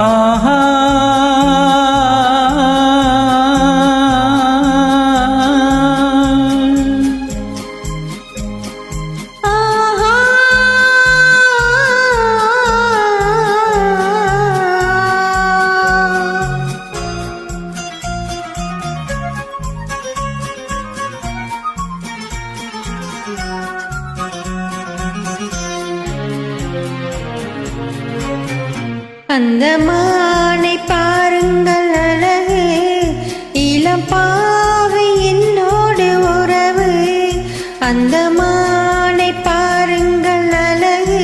ஆஹா அந்த மானை பாருங்கள் அழகு, இளம் பாவை என்னோடு உறவு. அந்த மானை பாருங்கள் அழகு,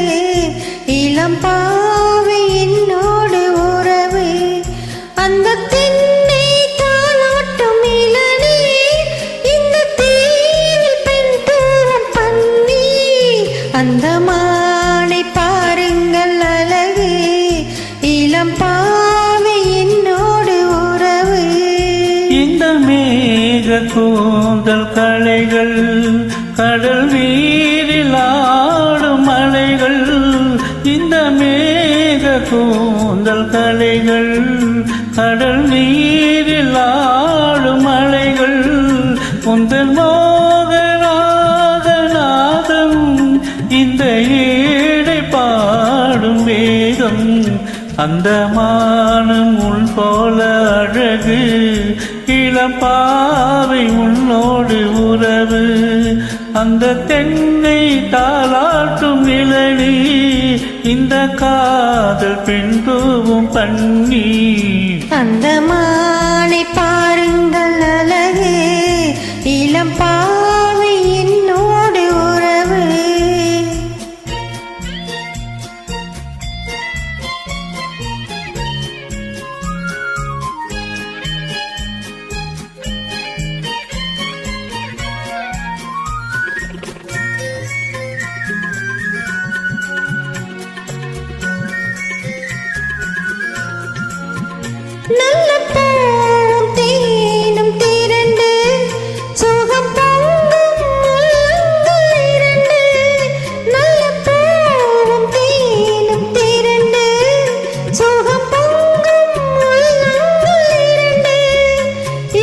இளம் பாவை என்னோடு உறவு. அந்த தென்னை தாளாட்டும் இளநீர், இந்த தீவில் பெண் தூரம் பன்னீர். அந்த மானை பாருங்கள் அழகு, இளம் பாவை என்னோடு உறவு. இந்த மேக கூந்தல் கலைகள், கடல் நீரில் ஆடும் அலைகள். இந்த மேக கூந்தல் கலைகள், கடல் நீரில் ஆடும் அலைகள். உந்தன் மோகநாதநாதம், இந்த ஏடை பாடும் வேதம். அந்த மானம் உள் போல அழகு, இளம் பாவை உன்னோடு உறவு. அந்த தென்னை தாளாட்டும் இளநீ, இந்த காதல் பெண் தூவும் பன்னி. அந்த மானை பாருங்கள் அழகு, இளம் பாவை என்னோடு உறவு. நல்ல பூவும் தேனும் திரண்டு, சுகம் பொங்கும் உள்ளங்கள் இரண்டு. நல்ல பூவும் தேனும் திரண்டு, சுகம் பொங்கும் உள்ளங்கள் இரண்டு.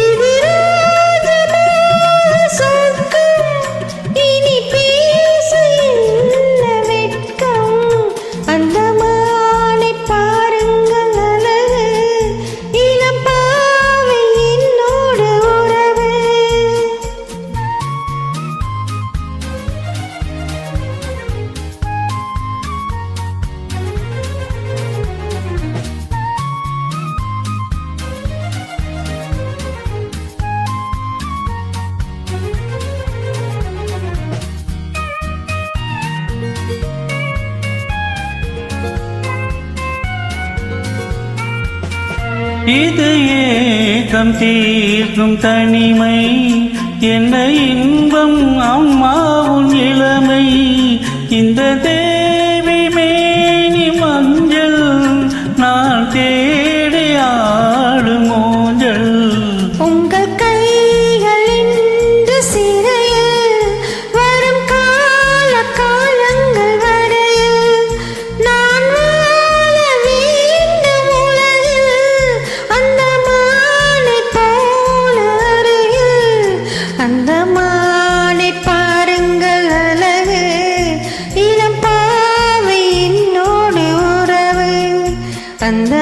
இது ராஜமோக சொர்க்கம், இனி பேச என்ன வெட்கம். அந்த மானை பாருங்கள் அழகு, இளம் பாவை என்னோடு உறவு. இது ஏகம் தீர்க்கும் தனிமை, என்ன இன்பம் அம்மாவும் இளமை. இந்த தேவி மேனி மஞ்சள், நான் தேடி ஆடும் ஊஞ்சல். உங்கள் கைகள் இன்று சிறையில், வரும் கால காலங்கள் வரையில் நான் வாழ வேண்டும் உலகில். அந்த மானை போல அருகில், அந்த மானை பாருங்கள் அழகு, இளம் பாவை என்னோடு உறவு. அந்த